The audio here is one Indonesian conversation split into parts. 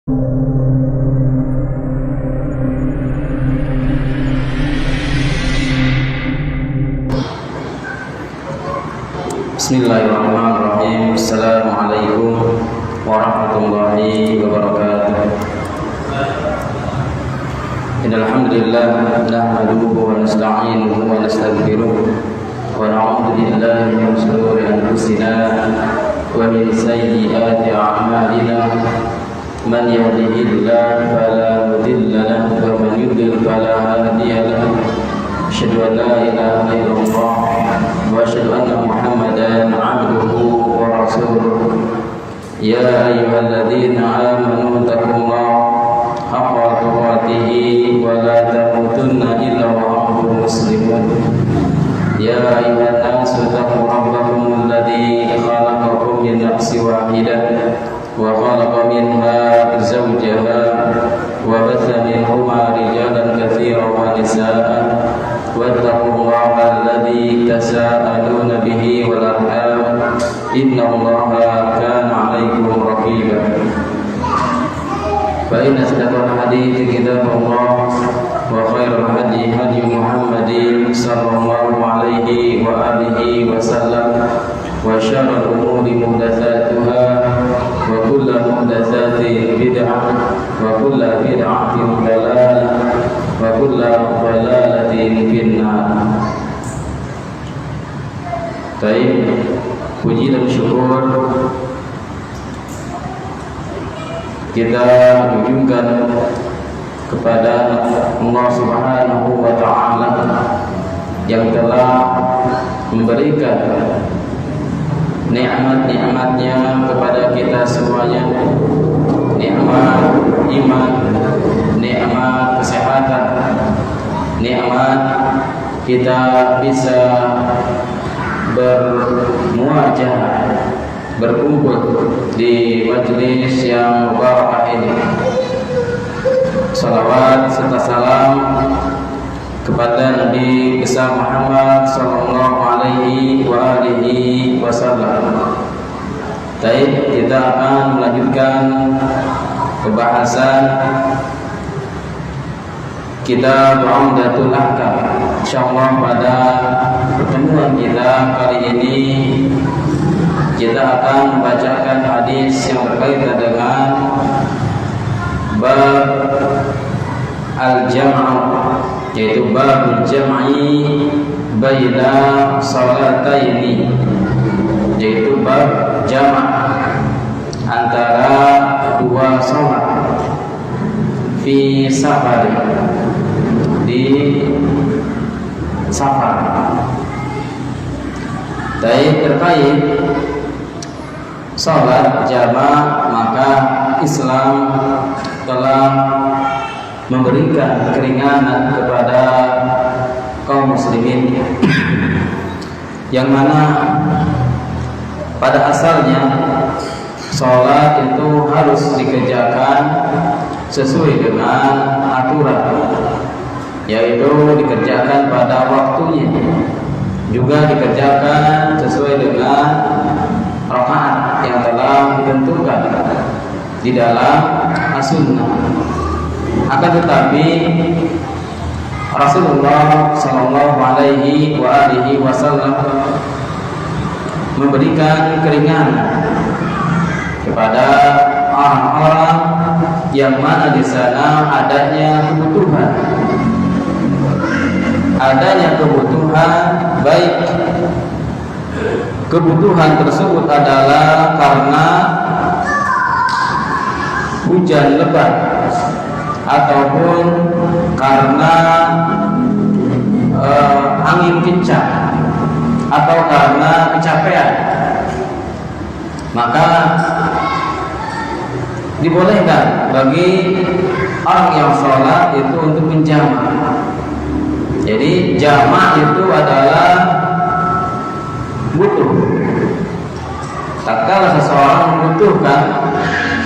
Bismillahirrahmanirrahim. Assalamualaikum warahmatullahi wabarakatuh. Innal hamdalillah nahmaduhu wa nasta'inuhu wa nastaghfiruh wa na'udzu billahi min shururi anfusina wa min sayyiati a'malina. Man yahdihillahu fala mudilla lahu wa man yudlil fala hadiya lahu. Asyhadu an la ilaha illallah wa asyhadu anna Muhammadan 'abduhu wa rasuluh. Ya ayyuhalladzina amanu taqullaha haqqa tuqatih wa la tamutunna illa wa antum muslimun. Ya ayyuhan nasu taqu rabbakum alladzi khalaqakum min nafsin wahidah wa khalaqa minha zawjaha wa batha minhuma rijalan katsiran wa nisaa. Wattaqullaha alladzi tasaaluna bihi wal arham innallaha kana 'alaikum raqiba. Fa inna asdaqal hadithi kitabullah wa khairal hadi hadi Muhammadin sallallahu alaihi wa alihi wa sallam wa syarrul umuri muhdatsatuha wa kullu muhdatsatin bid'ah wa kullu bid'atin dhalalah wa kullu dhalalatin finnar. Baik, puji dan syukur kita menunjukkan kepada Allah Subhanahu wa ta'ala yang telah memberikan nikmat-nikmatnya kepada kita semuanya, nikmat iman, nikmat kesehatan, nikmat kita bisa bermuajah, berkumpul di majelis yang barakah ini. Salawat serta salam kepada Nabi besar Muhammad sallallahu alaihi wa alihi wasallam. Baik, kita akan melanjutkan pembahasan kitab Umdatul Ahkam. Insyaallah pada pertemuan kita kali ini kita akan membacakan hadis yang berkaitan dengan bab al-jam', yaitu bab jam'i baina salataini, yaitu bab jama' antara dua salat fi safar, di safar. Terkait salat jama', maka Islam telah memberikan keringanan kepada kaum muslimin yang mana pada asalnya sholat itu harus dikerjakan sesuai dengan aturan, yaitu dikerjakan pada waktunya, juga dikerjakan sesuai dengan rakaat yang telah ditentukan di dalam as-sunnah. Akan tetapi Rasulullah sallallahu alaihi wa alihi wasallam memberikan keringanan kepada orang-orang yang mana di sana adanya kebutuhan, baik kebutuhan tersebut adalah karena hujan lebat ataupun karena angin kencang atau karena kecapean, maka dibolehkan bagi orang yang sholat itu untuk menjamak. Jadi jamak itu adalah butuh. Tatkala seseorang membutuhkan,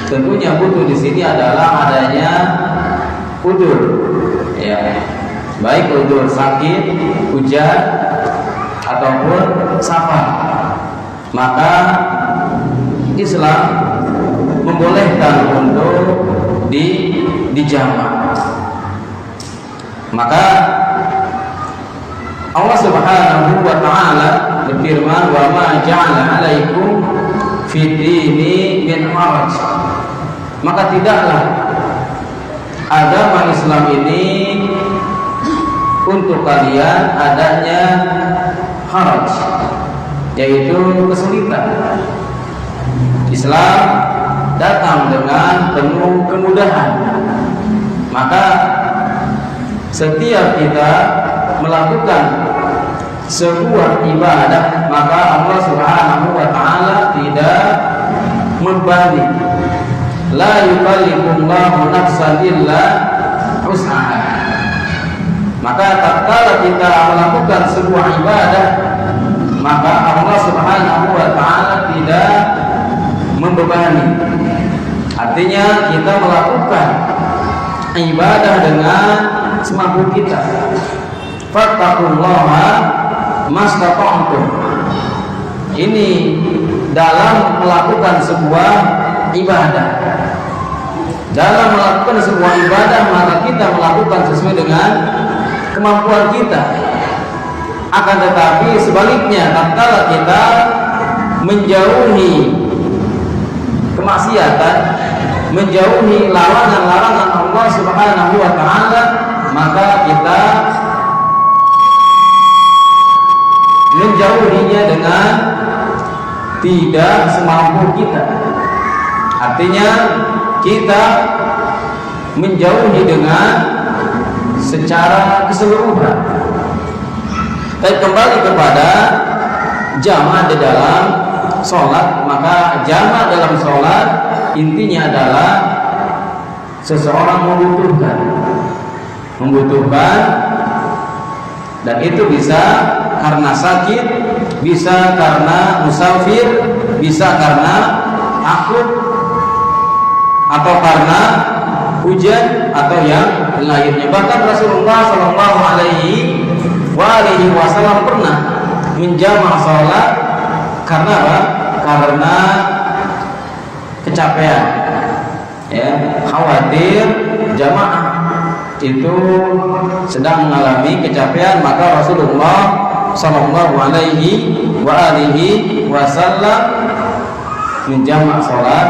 tentunya butuh di sini adalah adanya udzur, ya, baik udzur sakit, hujan, ataupun safar. Maka Islam membolehkan untuk dijamak. Maka Allah Subhanahu wa taala berfirman, "Wa ma ja'ala 'alaikum fid dini min haraj." Maka tidaklah agama Islam ini untuk kalian adanya haraj, yaitu kesulitan. Islam datang dengan penuh kemudahan. Maka setiap kita melakukan sebuah ibadah, maka Allah Subhanahu wa taala tidak membebani. La yukallifullahu nafsan illa wus'aha. Maka tatkala kita melakukan sebuah ibadah, maka Allah Subhanahu wa taala tidak membebani. Artinya kita melakukan ibadah dengan semampu kita. Fattaqullaha mastata'tum. Ini dalam melakukan sebuah ibadah. Dalam melakukan sebuah ibadah, maka kita melakukan sesuai dengan kemampuan kita. Akan tetapi sebaliknya, tatkala kita menjauhi kemaksiatan, menjauhi larangan-larangan Allah Subhanahu wa taala, maka kita menjauhinya dengan tidak semampu kita. Artinya kita menjauhi dengan secara keseluruhan. Tapi kembali kepada jamaah di dalam sholat, maka jamaah dalam sholat intinya adalah seseorang membutuhkan, dan itu bisa karena sakit, bisa karena musafir, bisa karena takut, atau karena hujan, atau yang lainnya. Bahkan Rasulullah Shallallahu Alaihi Wasallam pernah menjamak sholat karena apa? Karena kecapean, ya, khawatir jamaah itu sedang mengalami kecapean, maka Rasulullah Shallallahu Alaihi Wasallam menjamak sholat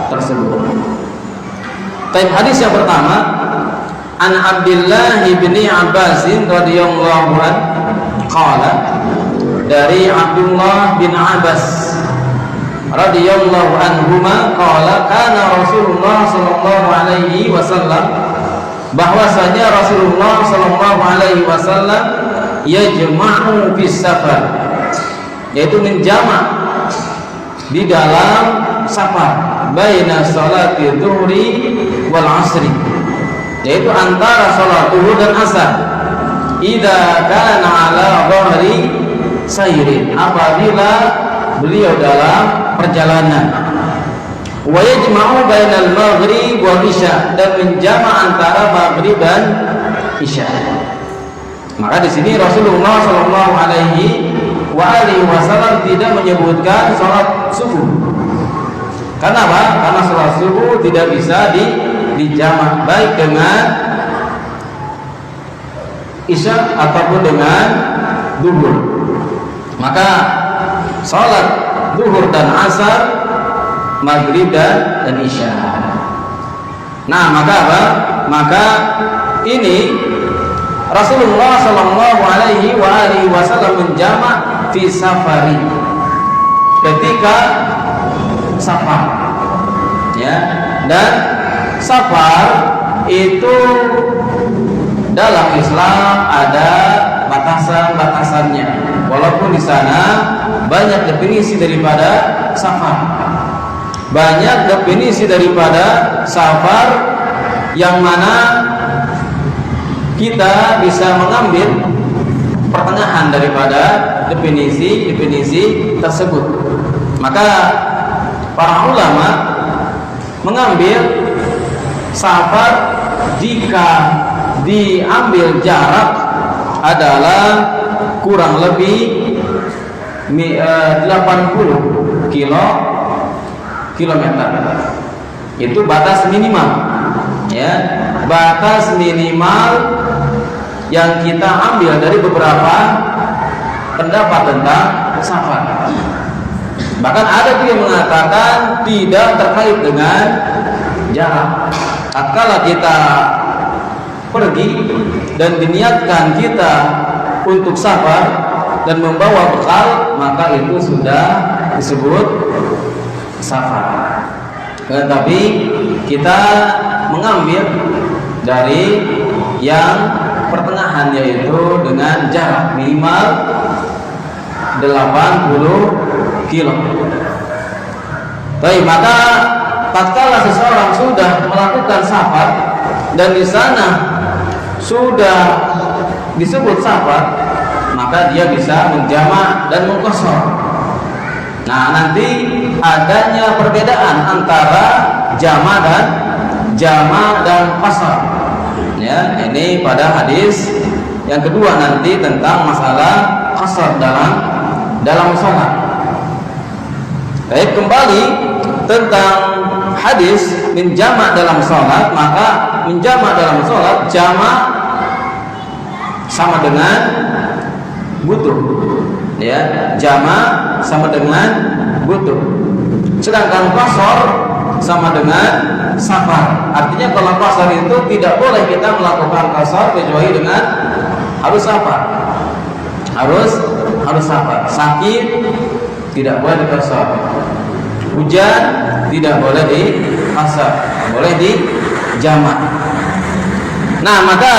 tersebut. Tapi hadis yang pertama, an Abdullah bin Abbas radhiyallahu anhu qala, dari Abdullah bin Abbas radhiyallahu anhuma qala, kana Rasulullah sallallahu alaihi wasallam, bahwasanya Rasulullah sallallahu alaihi wasallam yajma'u fis safar, yaitu menjamak di dalam safar, baina salati dhuhri wal asri, yaitu antara salat zuhur dan asar, idza kana ala dhahri sayrin, apabila beliau dalam perjalanan, wa yajma'u bainal maghrib wal isya, dan menjamak antara maghrib dan isya. Maka di sini Rasulullah sallallahu alaihi wasallam tidak menyebutkan salat subuh. Karena apa? Karena salat subuh tidak bisa dijamak, baik dengan isya ataupun dengan zuhur. Maka salat zuhur dan asar, maghrib dan isya. Nah, maka apa? Maka ini Rasulullah Shallallahu Alaihi Wasallam menjamak fi safari, ketika safar, ya. Dan safar itu dalam Islam ada batasan-batasannya. Walaupun di sana banyak definisi daripada safar, banyak definisi daripada safar, yang mana kita bisa mengambil pertengahan daripada definisi tersebut. Maka para ulama mengambil safar jika diambil jarak adalah kurang lebih 80 kilometer. Itu batas minimal, ya. batas minimal yang kita ambil dari beberapa pendapat tentang safar. Bahkan ada juga yang mengatakan tidak terkait dengan jarak. Tatkala kita pergi dan diniatkan kita untuk safar dan membawa bekal, maka itu sudah disebut safar. Tetapi kita mengambil dari yang pertengahan, yaitu dengan jarak minimal 80 kilo. Baik, maka tatkala seseorang sudah melakukan safar dan di sana sudah disebut safar, maka dia bisa menjamak dan mengqashar. Nah, nanti adanya perbedaan antara jamak dan qashar. Ya, ini pada hadis yang kedua nanti tentang masalah qashar dalam sholat. Baik, kembali tentang hadis menjamak dalam sholat, maka menjamak dalam sholat jamak sama dengan butuh, ya, jamak sama dengan butuh. Sedangkan qashar sama dengan safar. Artinya kalau qashar itu tidak boleh kita melakukan qashar kecuali dengan harus safar. Harus safar. Sakit tidak boleh diqashar. Hujan tidak boleh diqashar, boleh dijamak. Nah, maka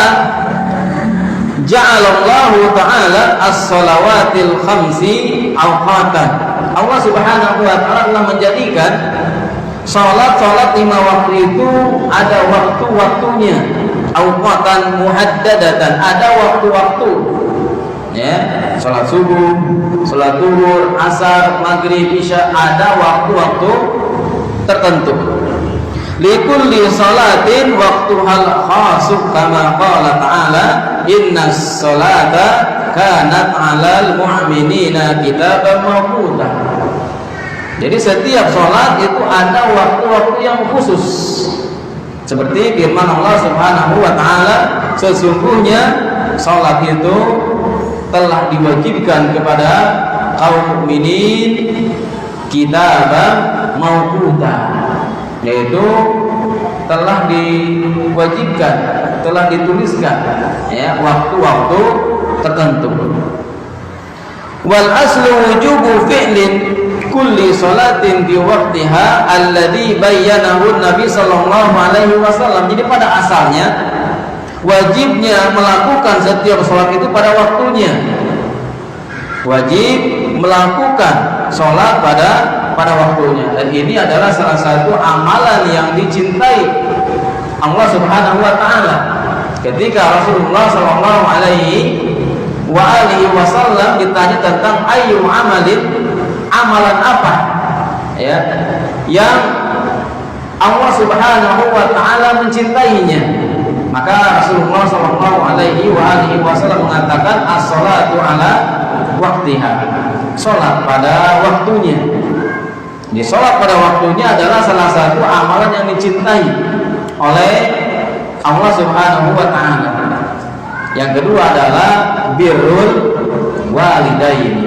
ja'alallahu ta'ala as-shalawatil khamsi awqatan. Allah Subhanahu wa ta'ala telah menjadikan salat 5 waktu itu ada waktu-waktunya. Awqatan muhaddadatan, ada waktu-waktu. Ya, salat subuh, salat zuhur, asar, maghrib, isya, ada waktu-waktu tertentu. Likulli salatin waqtuhal khasu kama qala ta'ala innas salata kanat 'alal mu'minina kitaban mawquta. Jadi setiap salat itu ada waktu-waktu yang khusus. Seperti firman Allah Subhanahu wa taala, sesungguhnya salat itu telah diwajibkan kepada kaum mukminin kitaban mawquta, yaitu telah diwajibkan, telah dituliskan, ya, waktu-waktu tertentu. Wal aslu wujubu fi'lin kulli salatin bi waqtiha alladhi bayyanahu Nabi sallallahu alaihi wasallam. Jadi pada asalnya wajibnya melakukan setiap salat itu pada waktunya. Wajib melakukan salat pada waktunya, dan ini adalah salah satu amalan yang dicintai Allah Subhanahu wa taala. Ketika Rasulullah sallallahu alaihi wasallam ditanya tentang ayyu amalin, amalan apa, ya, yang Allah Subhanahu wa taala mencintainya, maka Rasulullah sallallahu alaihi wasallam mengatakan as-salatu ala waqtiha, salat pada waktunya. Jadi salat pada waktunya adalah salah satu amalan yang dicintai oleh Allah Subhanahu wa taala. Yang kedua adalah birrul walidain.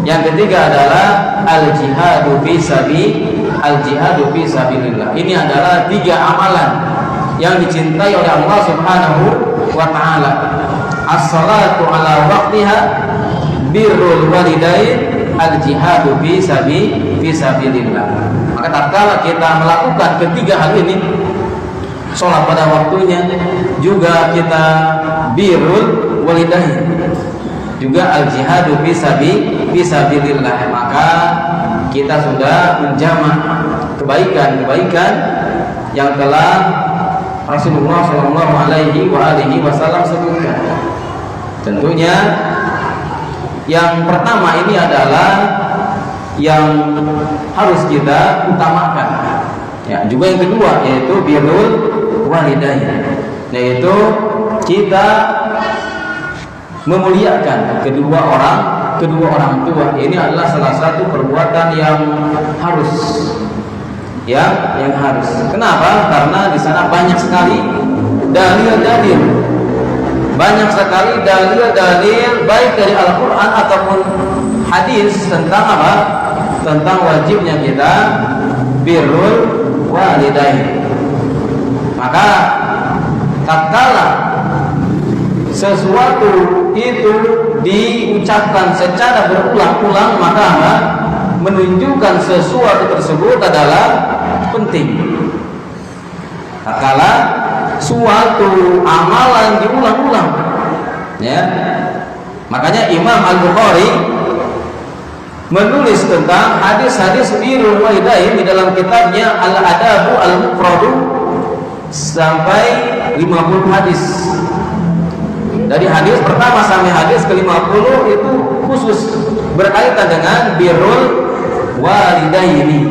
Yang ketiga adalah al-jihadu fi sabilillah. Ini adalah 3 amalan yang dicintai oleh Allah Subhanahu wa taala. As-salatu ala waqtiha, birrul walidain, al-jihadu fi sabilillah. Maka tatkala kita melakukan ketiga hal ini, salat pada waktunya, juga kita birrul walidain, juga al-jihadu fi sabilillah, maka kita sudah menjamak kebaikan-kebaikan yang telah Rasulullah sallallahu alaihi wasallam sebutkan. Tentunya yang pertama ini adalah yang harus kita utamakan, ya, juga yang kedua yaitu birrul walidain, yaitu kita memuliakan kedua orang tua. Ini adalah salah satu perbuatan yang harus, yang harus. Kenapa? Karena di sana banyak sekali dalil-dalil, banyak sekali dalil-dalil baik dari Al-Quran ataupun hadis tentang apa? Tentang wajibnya kita birrul walidain. Maka tatkala sesuatu itu diucapkan secara berulang-ulang, maka apa? Menunjukkan sesuatu tersebut adalah penting. Tatkala suatu amalan diulang-ulang, ya, makanya Imam Al-Bukhari menulis tentang hadis-hadis birrul walidain di dalam kitabnya Al-Adabu Al-Mufradu sampai 50 hadis. Dari hadis pertama sampai hadis ke-50 itu khusus berkaitan dengan birrul walidaini.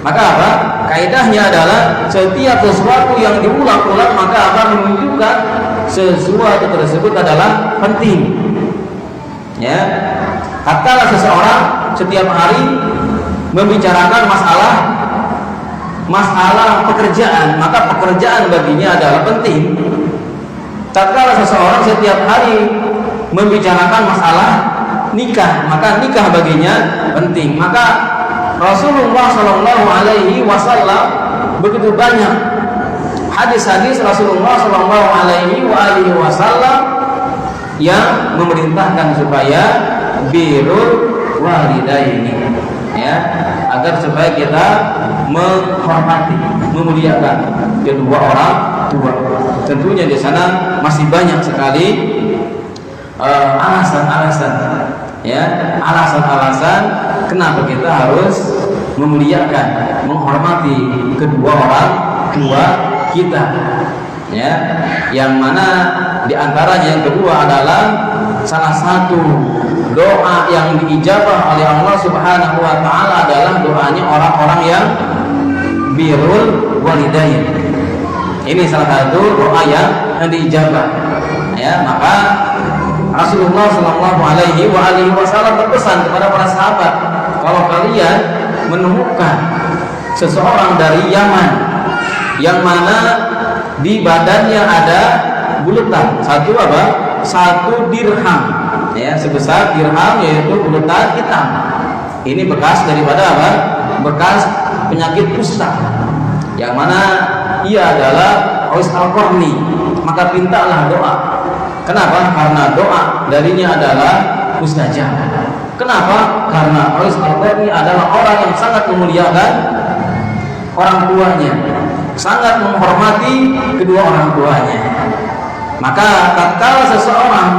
Maka apa? Kaidahnya adalah setiap sesuatu yang diulang-ulang maka akan menunjukkan sesuatu tersebut adalah penting. Ya. Tatkala seseorang setiap hari membicarakan masalah pekerjaan, maka pekerjaan baginya adalah penting. Tatkala seseorang setiap hari membicarakan masalah nikah, maka nikah baginya penting. Maka Rasulullah Shallallahu Alaihi Wasallam begitu banyak hadis-hadis Rasulullah Shallallahu Alaihi Wasallam yang memerintahkan supaya birrul walidaini, ya, agar supaya kita menghormati, memuliakan kedua orang tua. Tentunya di sana masih banyak sekali alasan-alasan, ya, alasan-alasan kenapa kita harus memuliakan, menghormati kedua orang tua kita, ya, yang mana diantaranya yang kedua adalah salah satu doa yang diijabah oleh Allah Subhanahu wa taala adalah doanya orang-orang yang birrul walidain. Ini salah satu doa yang diijabah, ya. Maka Rasulullah Shallallahu Alaihi Wasallam berpesan kepada para sahabat, kalau kalian menemukan seseorang dari Yaman yang mana di badannya ada bulatan, satu dirham, ya, sebesar dirham, yaitu bulatan hitam. Ini bekas daripada apa? Bekas penyakit kusta, yang mana ia adalah Aus Al-Qarni. Maka pintalah doa. Kenapa? Karena doa darinya adalah mustajab. Kenapa? Karena Aus Al-Qarni adalah orang yang sangat memuliakan orang tuanya, sangat menghormati kedua orang tuanya. Maka tatkala seseorang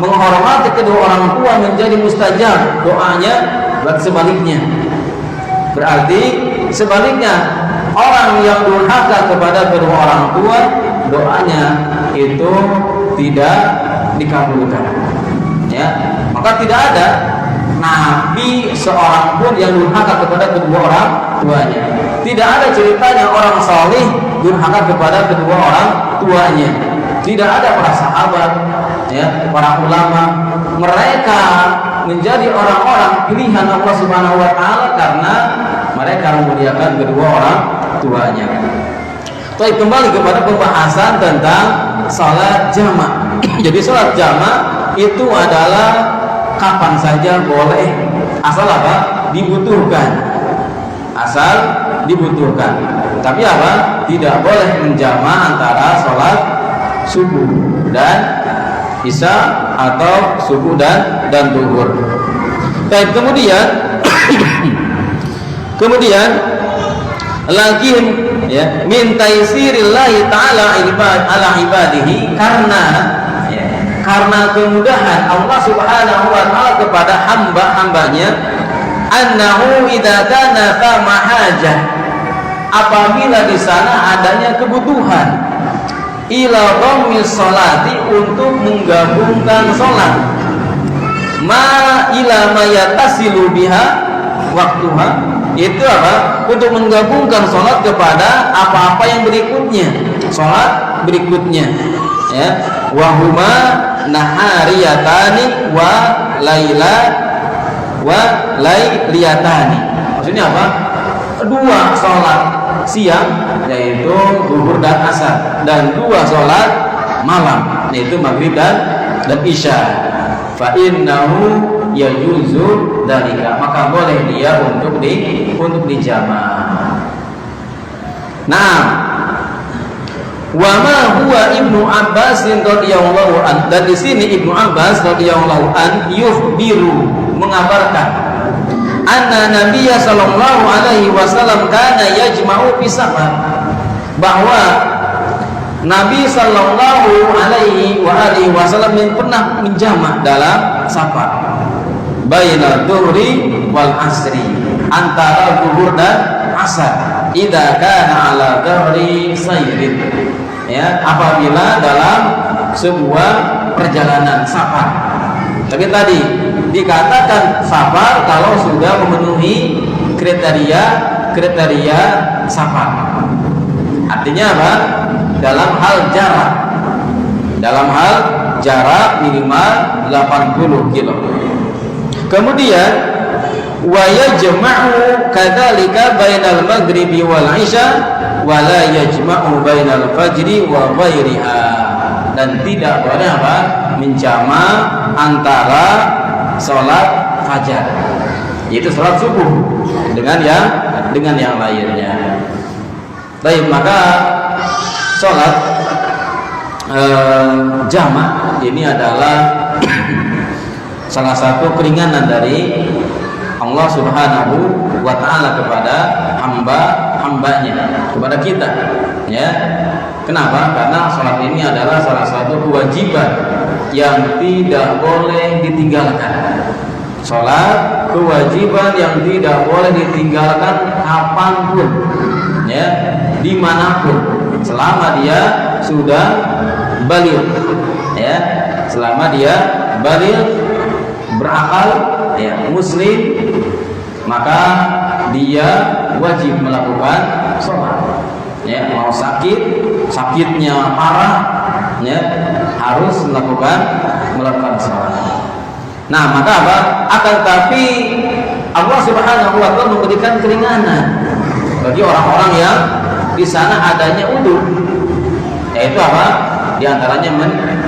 menghormati kedua orang tua menjadi mustajab doanya, sebaliknya berarti sebaliknya orang yang durhaka kepada kedua orang tua doanya itu tidak dikabulkan, ya. Maka tidak ada nabi seorang pun yang durhaka kepada kedua orang tuanya. Tidak ada ceritanya orang saleh durhaka kepada kedua orang tuanya. Tidak ada para sahabat, ya, para ulama, mereka menjadi orang-orang pilihan Allah Subhanahu wa taala karena mereka memuliakan kedua orang tuanya. Baik, kembali kepada pembahasan tentang salat jamaah. Jadi salat jamaah itu adalah kapan saja boleh, asal apa? Dibutuhkan. Asal dibutuhkan. Tapi apa? Tidak boleh menjamaah antara salat subuh dan isya atau subuh dan zuhur. Baik, kemudian lagi, ya, min taisirillahi ta'ala ala ibadihi, karena kemudahan Allah Subhanahu wa taala kepada hamba-hambanya, annahu idza kana fa mahajah, apabila di sana adanya kebutuhan, ila dhammis sholati, untuk menggabungkan sholat, ma ila ma yatasilu biha waktuha, itu apa? Untuk menggabungkan sholat kepada apa-apa yang berikutnya, sholat berikutnya, ya, wahuma nahariyatani wa lailiyatani. Maksudnya apa? Dua sholat siang yaitu zuhur dan asar, dan 2 sholat malam yaitu maghrib dan isya. Fa innahu yajuzu dalika, maka boleh dia untuk dijamak. Nah, wa ma huwa Ibnu Abbas radhiyallahu an, dan di sini Ibnu Abbas radhiyallahu an yukhbiru, mengabarkan, anna Nabiya sallallahu alaihi wasallam kana yajma'u fi safar, bahwa Nabi sallallahu alaihi wasallam yang pernah menjamak dalam safar, baina dhuhri wal asri, antara zuhur dan asar, idza kana ala dhahri sayrin, ya, apabila dalam sebuah perjalanan safar. Tapi tadi dikatakan safar kalau sudah memenuhi kriteria safar. Artinya apa? Dalam hal jarak minimal 80 kilo. Kemudian wa yajma'u kadzalika bainal maghribi wal isya wa la yajma'u bainal fajri wa ghairiha, dan tidak boleh apa? Menjamak antara salat fajar, yaitu salat subuh, dengan yang lainnya. Baik, maka salat jamak ini adalah salah satu keringanan dari Allah Subhanahu wa ta'ala kepada hamba-hambanya, kepada kita, ya. Kenapa? Karena salat ini adalah salah satu kewajiban yang tidak boleh ditinggalkan. Salat kewajiban yang tidak boleh ditinggalkan kapanpun, ya, dimanapun, selama dia sudah baligh, ya, selama dia baligh, berakal, ya, muslim, maka dia wajib melakukan sholat, ya. Mau sakitnya parah, ya, harus melakukan sholat. Nah, maka apa? Akan tapi Allah Subhanahu wa ta'ala memberikan keringanan bagi orang-orang yang di sana adanya udhu, yaitu apa? Di antaranya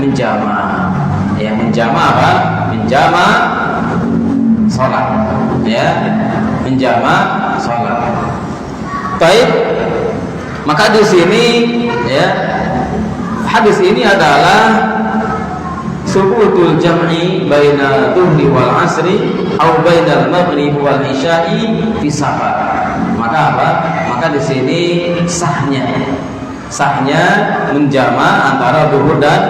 menjamak, ya, menjamak apa? Menjamak sholat, ya, menjamak sholat. Baik, maka di sini, ya, hadis ini adalah subutul jam'i baina dhuhri wal asri atau bainal maghrib wal isya'i fi safar. Maka apa? Maka di sini sahnya menjamak antara zuhur dan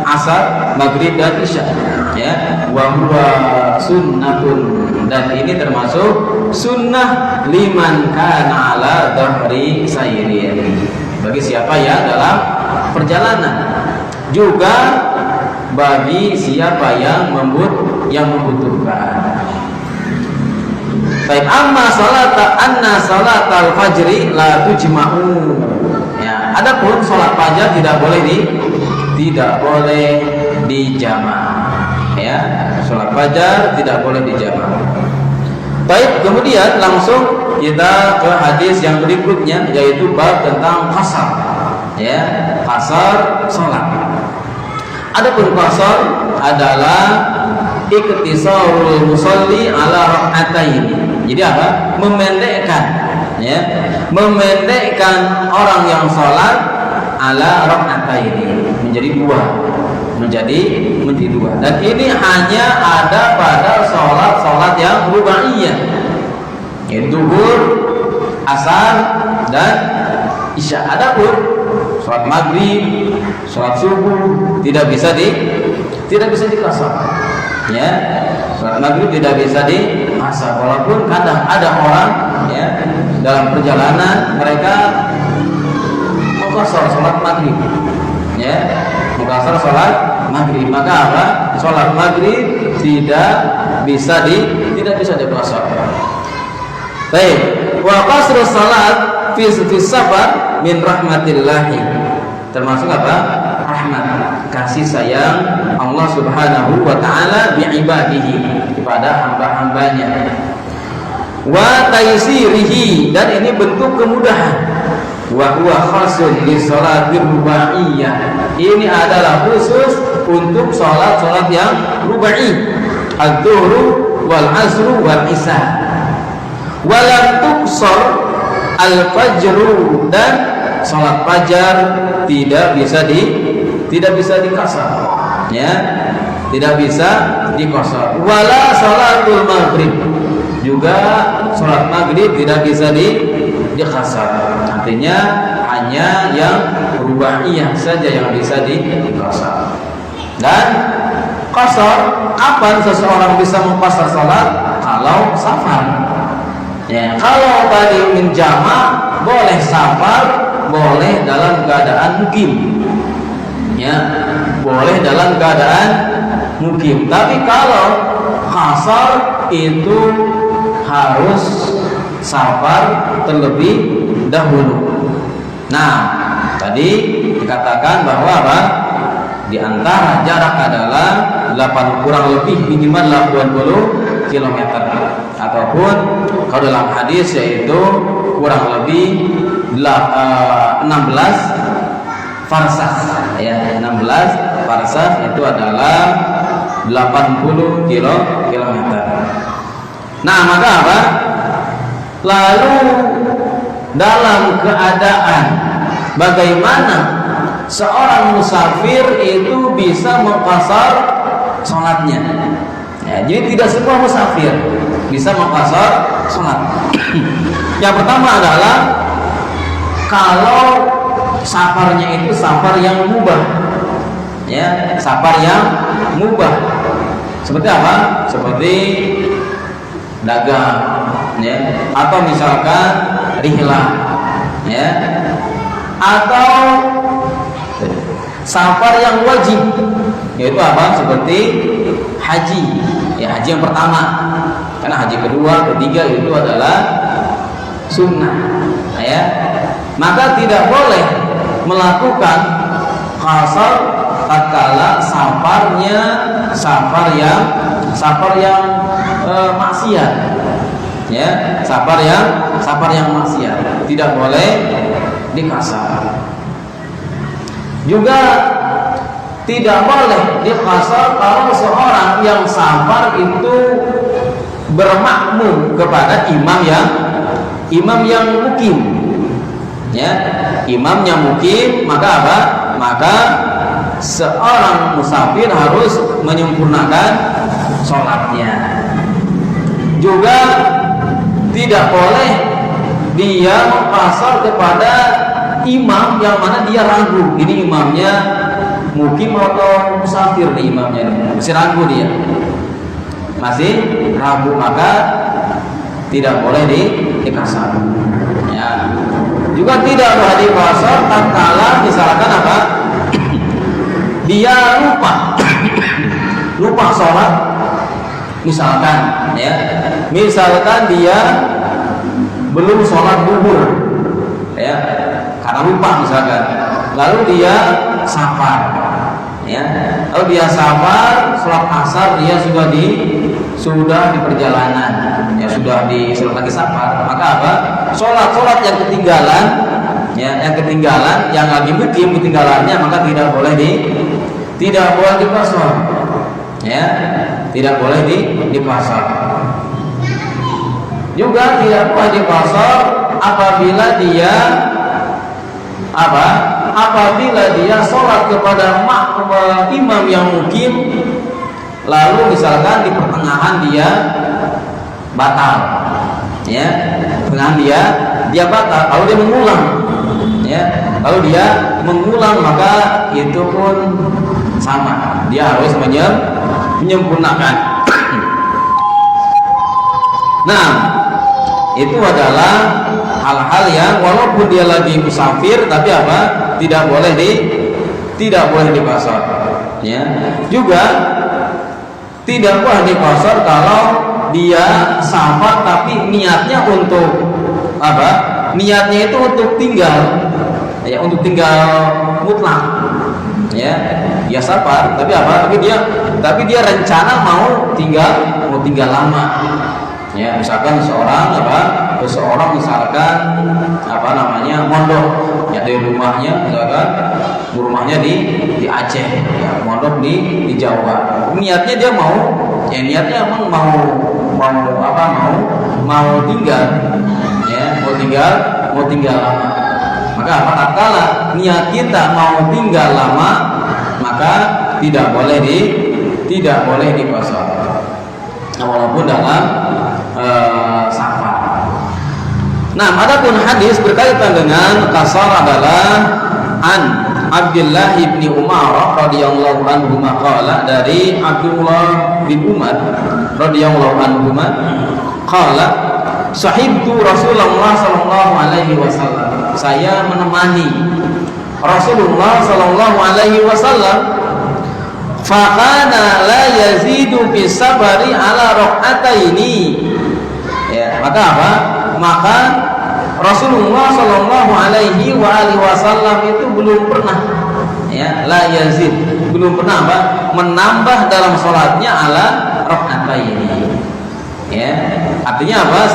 asar, maghrib dan isya, ya. Wa huwa sunnatun, dan ini termasuk sunnah liman kana ala dhahri sayrin, bagi siapa ya dalam perjalanan, juga bagi siapa yang membutuhkan. Baik, anna salatal fajri la tujma'u, ya, adapun salat fajar tidak boleh dijamak, ya, salat fajar tidak boleh dijamak. Baik, kemudian langsung kita ke hadis yang berikutnya, yaitu bab tentang qasar, ya, qasar salat. Adapun qasar adalah iktisarul musalli ala rak'atain. Jadi apa? Memendekkan, ya, memendekkan orang yang sholat ala rak'atain, menjadi dua. Dan ini hanya ada pada sholat yang rubaiyah, yaitu zuhur, asar, dan isya. Adapun sholat maghrib, sholat subuh tidak bisa diqasar, ya. Sholat maghrib tidak bisa diqasar, walaupun kadang ada orang, ya, dalam perjalanan mereka mengqasar sholat maghrib, ya, mengqasar sholat maghrib. Maka apa? Sholat maghrib tidak bisa diqasar. Baik, wa qasru sholat fi safar min rahmatillahi, termasuk apa? Rahmat, kasih sayang Allah Subhanahu wa ta'ala bi'ibadihi, kepada hamba-hambanya. Wa taysirihi, dan ini bentuk kemudahan, wa huwa khasun li sholatir rubaiyah. Ini adalah khusus untuk sholat yang rubai, az-zuhru wal asru wal isya. Walam tuqsar al-fajru, dan sholat fajar tidak bisa dikasar, ya, tidak bisa dikosor. Wala sholatul maghrib, juga sholat maghrib tidak bisa dikasar. Artinya hanya yang rubaiyah saja yang bisa dikasar. Dan qasar, kapan seseorang bisa mengqasar sholat? Kalau safar, ya. Kalau tadi menjamak boleh safar, boleh dalam keadaan mukim, ya, boleh dalam keadaan mukim. Tapi kalau qasar itu harus safar terlebih dahulu. Nah, tadi dikatakan bahwa apa? Di antara jarak adalah 8 kurang lebih minimal 80 km, ataupun kalau dalam hadis yaitu kurang lebih 16 farsakh, ya, 16 farsakh itu adalah 80 km. Nah, maka apa? Lalu dalam keadaan bagaimana seorang musafir itu bisa mengqasar sholatnya? Ya, jadi tidak semua musafir bisa mengqasar sholat. Yang pertama adalah kalau safarnya itu safar yang mubah, ya, safar yang mubah. Seperti apa? Seperti dagang, ya, atau misalkan rihlah, ya, atau safar yang wajib, yaitu apa? Seperti haji, ya, haji yang pertama, karena haji kedua, ketiga itu adalah sunnah, ya. Maka tidak boleh melakukan qasar tatkala safarnya safar yang maksiat, ya, safar yang maksiat, tidak boleh dikasar. Juga tidak boleh dikasar kalau seorang yang safar itu bermakmum kepada imam yang mukim, ya, imamnya mukim, maka apa? Maka seorang musafir harus menyempurnakan sholatnya. Juga tidak boleh dia mengqasar kepada imam yang mana dia ragu, ini imamnya mukim atau musafir, nih imamnya masih ragu, dia masih ragu, maka tidak boleh dikasar, ya. Juga tidak boleh dikasar tatkala misalkan apa? Dia lupa sholat, misalkan, ya, misalkan dia belum sholat zuhur, ya, karena lupa misalkan, lalu dia safar, ya, lalu dia safar sholat asar, dia sudah di perjalanan, ya, sudah di sholat lagi safar, maka apa? Sholat yang ketinggalan, ya, yang lagi mukim ketinggalannya, maka tidak boleh dikasar, ya, tidak boleh dikasar. Juga tidak boleh dikasar apabila dia apa? Apabila dia sholat kepada imam yang mukim, lalu misalkan di pertengahan dia batal, ya, pertengahan dia batal, lalu dia mengulang, ya, lalu dia mengulang, maka itu pun sama, dia harus menyempurnakan. Nah, itu adalah hal-hal yang walaupun dia lagi musafir, tapi apa? Tidak boleh dikasar, ya. Juga tidak boleh dikasar kalau dia safar tapi niatnya untuk apa? Niatnya itu untuk tinggal, ya, untuk tinggal mutlak, ya. Dia safar tapi apa? Tapi dia rencana mau tinggal lama, ya. Misalkan seorang apa? seseorang misalkan mondok ya dari rumahnya, misalkan rumahnya di Aceh, ya, mondok di Jawa. Niatnya dia niatnya emang mau tinggal, ya, mau tinggal lama. Maka tatkala niat kita mau tinggal lama, maka tidak boleh dikosor. Walaupun dalam safar. Nah, adapun hadis berkaitan dengan qasar adalah an Abdullah bin Umar radhiyallahu anhu qala, dari Abdullah bin Umar radhiyallahu anhu qala, sahibtu Rasulullah sallallahu alaihi wasallam, saya menemani Rasulullah sallallahu alaihi wasallam, fakana la yazidu fi sabari ala raq'ataini, ya, maka apa? Maka Rasulullah sallallahu alaihi wasallam itu belum pernah, ya, la yazid, belum pernah apa? Menambah dalam salatnya ala raq'ataini. Ya, artinya apa?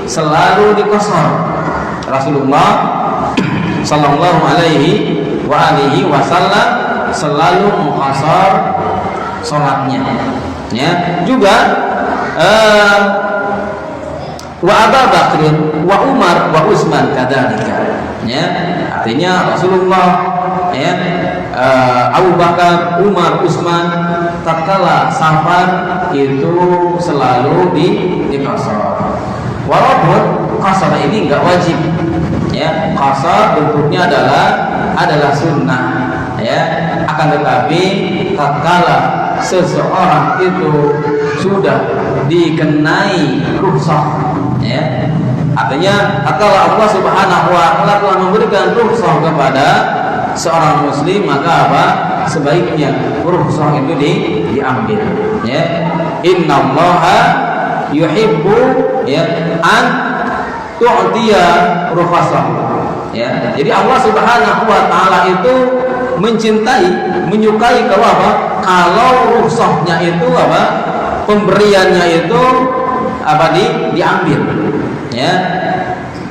Selalu dikosor. Rasulullah sallallahu alaihi wasallam selalu mengqasar salatnya. Ya, juga wa Abu Bakr wa Umar wa Utsman kadzalika. Ya, artinya Rasulullah, ya, Abu Bakar, Umar, Utsman tatkala safar itu selalu dikosor. Walaupun qasar ini enggak wajib. Ya, qasar bentuknya adalah sunnah, ya. Akan tetapi tatkala seseorang itu sudah dikenai rukhsah, ya, artinya tatkala Allah Subhanahu wa taala telah memberikan rukhsah kepada seorang muslim, maka apa? Sebaiknya rukhsah itu diambil, ya. Innallaha yuhibbu, ya, an tu'tiya rukhsah, ya. Jadi Allah Subhanahu wa taala itu menyukai kalau apa? Kalau rukhsahnya itu apa? Pemberiannya itu apa? Diambil, ya.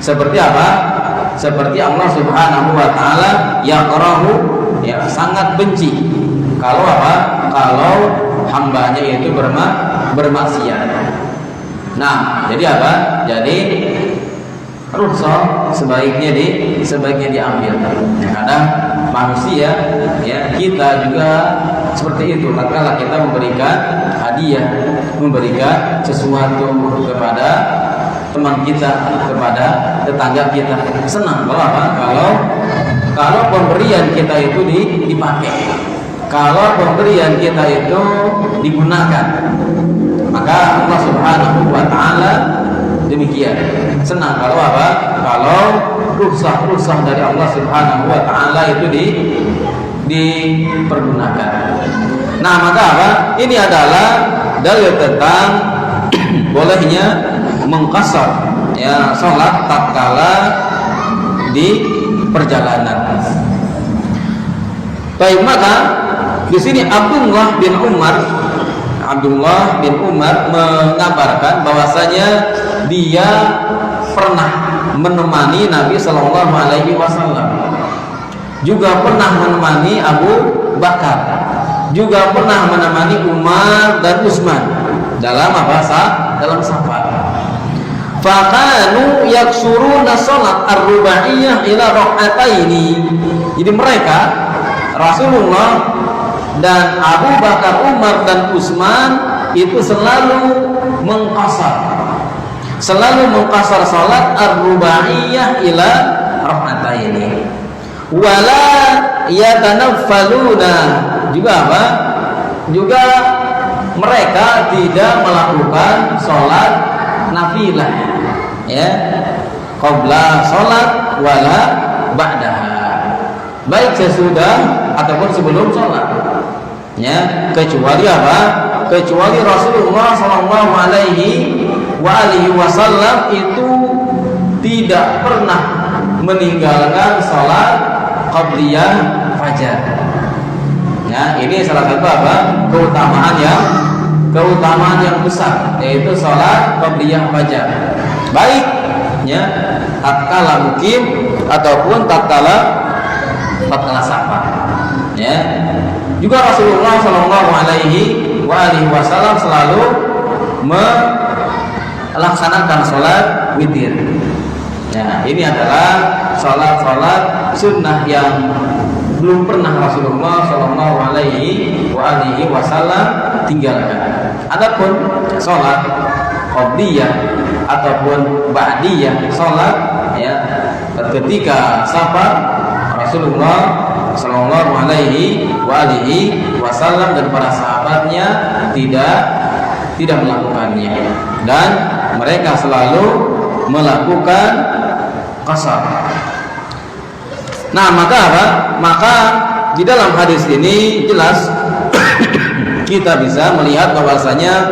Seperti apa? Seperti Allah Subhanahu wa taala yaqrahu, ya, sangat benci kalau apa? Kalau hambanya itu bermaksiat. Nah, jadi apa? Jadi rukhsah sebaiknya diambil. Ya, kadang manusia, ya, kita juga seperti itu. Tatkala kita memberikan hadiah, memberikan sesuatu kepada teman kita, kepada tetangga kita, senang kalau apa? Kalau pemberian kita itu dipakai, kalau pemberian kita itu digunakan, maka Allah Subhanahu wa taala demikian senang kalau apa? Kalau rukhsah dari Allah Subhanahu wa taala itu dipergunakan. Nah, maka apa? Ini adalah dalil tentang bolehnya mengqasar, ya, salat tatkala di perjalanan. Baik, maka di sini Abdullah bin Umar mengabarkan bahwasanya dia pernah menemani Nabi Shallallahu Alaihi Wasallam, juga pernah menemani Abu Bakar, juga pernah menemani Umar dan Utsman dalam dalam safar. Fakanu yaksuruna salat ar-rubaiyah ila raq'ataini. Jadi mereka, Rasulullah dan Abu Bakar, Umar dan Utsman itu selalu mengqasar salat ar-rubaiyah ila raq'ataini. Wala yatanaffaluna, juga apa? Juga mereka tidak melakukan salat nafilah, ya, qabla salat wala ba'daha, baik sesudah ataupun sebelum salat, ya, kecuali apa? Kecuali Rasulullah sallallahu alaihi wasallam itu tidak pernah meninggalkan salat qabliyah fajar. Ya, ini salah satu apa? Keutamaan yang besar, yaitu salat qabliyah fajar. baik ya, tatkala mukim ataupun tatkala safar ya. Juga Rasulullah Shallallahu Alaihi Wasallam selalu melaksanakan sholat witir. Ya, ini adalah sholat sunnah yang belum pernah Rasulullah Shallallahu Alaihi Wasallam tinggalkan. Adapun sholat qabliyah ataupun ba'diyah sholat ya ketika safar, Rasulullah Shallallahu Alaihi Wasallam dan para sahabatnya tidak melakukannya, dan mereka selalu melakukan qasar. Nah, maka di dalam hadis ini jelas kita bisa melihat bahwasanya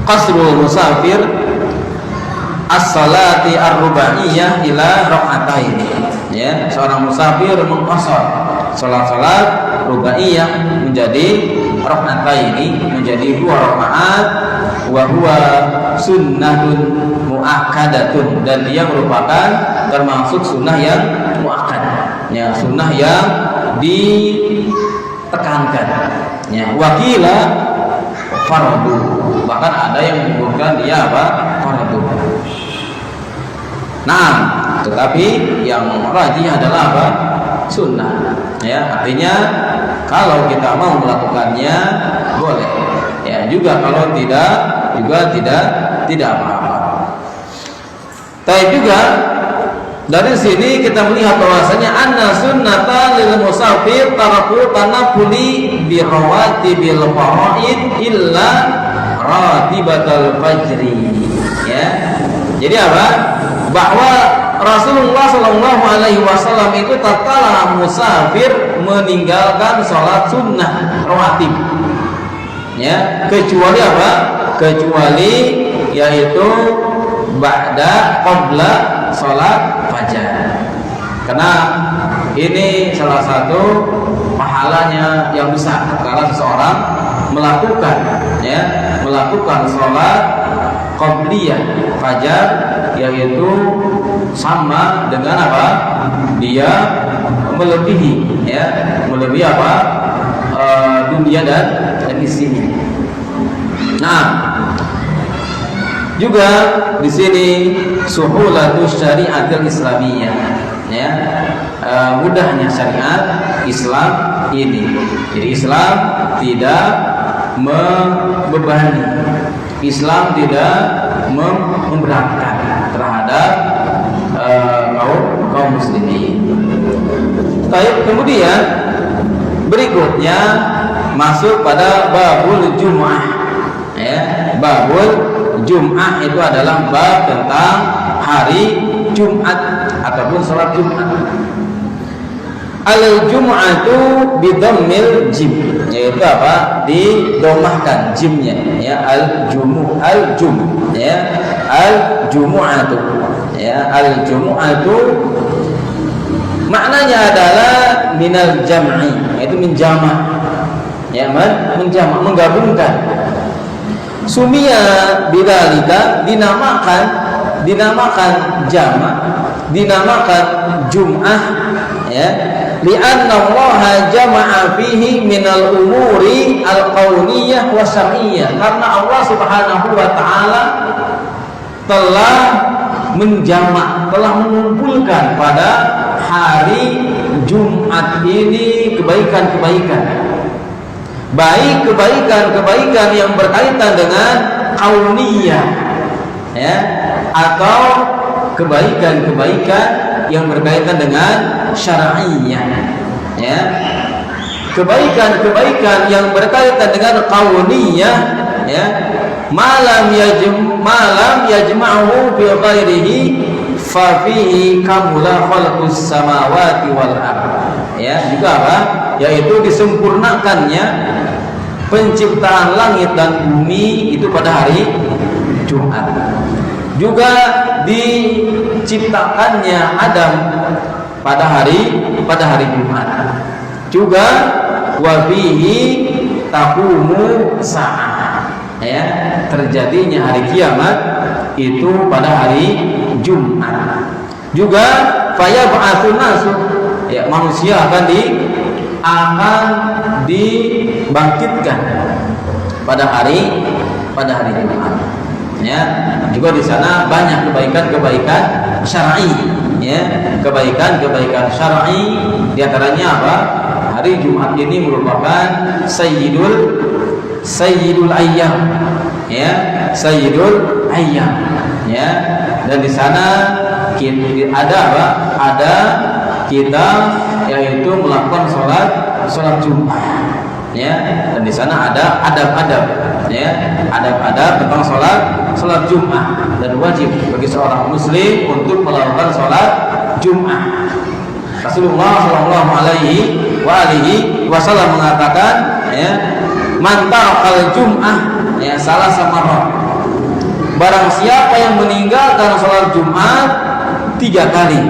qasrul musafir as-salati ar-rubaiyah ila rak'atain. Ya, seorang musafir mengqasar salat rubaiyah menjadi rak'ataini, menjadi 2 rakaat, wa huwa sunnatun muakkadatun, dan dia merupakan termasuk sunnah yang muakkad, ya, sunnah yang ditekankan, ya. Wakila fardu, bahkan ada yang menyebutkan dia fardu. Nah, tetapi yang rajih adalah sunnah, ya. Artinya kalau kita mau melakukannya boleh, ya. Juga kalau tidak apa-apa. Tapi juga dari sini kita melihat bahwasanya anna sunnata lil musafir taraku tanafuli bi rawatibil faraid illa ratibatal fajri, ya. Jadi apa? Bahwa Rasulullah Shallallahu Alaihi Wasallam itu tatkala musafir meninggalkan sholat sunnah rawatib, ya, kecuali apa? Kecuali yaitu qabla sholat fajar. Karena ini salah satu pahalanya yang besar kalau seseorang melakukan sholat qabliyah fajar, yaitu sama dengan apa? Dia melebihi apa? Dunia dan isinya. Nah, juga di sini suhulatus syariatul islamiyah, ya, mudahnya syariat Islam ini. Jadi Islam tidak membebani, Islam tidak memberatkan terhadap kaum muslimin. Kemudian berikutnya masuk pada babul Jum'ah, ya. Babul Jum'ah itu adalah bab tentang hari Jumat ataupun sholat Jumat. Al-Jum'atu bidammil jim, yaitu apa? Didomahkan jimnya, ya. Al-Jum, ya. Al-Jumu'atu, ya. Al-Jumu'atu maknanya adalah minal jam'i, yaitu menjama', ya, menjama', menggabungkan. Sumia bidzalika, dinamakan jama', dinamakan Jum'ah, ya, li'anna Allah jama'a fihi minal umuri al-qauniyah wa syar'iyyah, karena Allah Subhanahu wa taala telah menjamak, telah mengumpulkan pada hari Jumat ini kebaikan-kebaikan, baik kebaikan-kebaikan yang berkaitan dengan kauniyah, ya, atau kebaikan-kebaikan yang berkaitan dengan syar'iyyah, ya. Kebaikan-kebaikan yang berkaitan dengan kauniyah, ya, malam yajma'uhu fi ghairihi fa fihi kamula khalqus samawati wal ardh, ya. Juga apa? Yaitu disempurnakannya penciptaan langit dan bumi itu pada hari Jumat. Juga diciptakannya Adam pada hari Jumat. Juga wa fihi taqumu sa'ah, ya, terjadinya hari kiamat itu pada hari Jumat. Juga fayab'atsun nasu, ya, manusia akan dibangkitkan pada hari Jumat. Ya, juga di sana banyak kebaikan-kebaikan syar'i, ya, kebaikan-kebaikan syar'i. Di antaranya apa? Hari Jumat ini merupakan sayyidul ayyam, ya, sayyidul ayyam, ya. Dan di sana ada apa? Ada kita yaitu melakukan sholat Jumat, ya. Dan di sana ada adab-adab, ya, adab-adab tentang sholat Jumat, dan wajib bagi seorang muslim untuk melakukan sholat Jumat. Rasulullah Shallallahu Alaihi Wasallam mengatakan, ya, man tarakal Jum'ah, ya, salah samarah, barang siapa yang meninggalkan sholat Jumat 3 kali,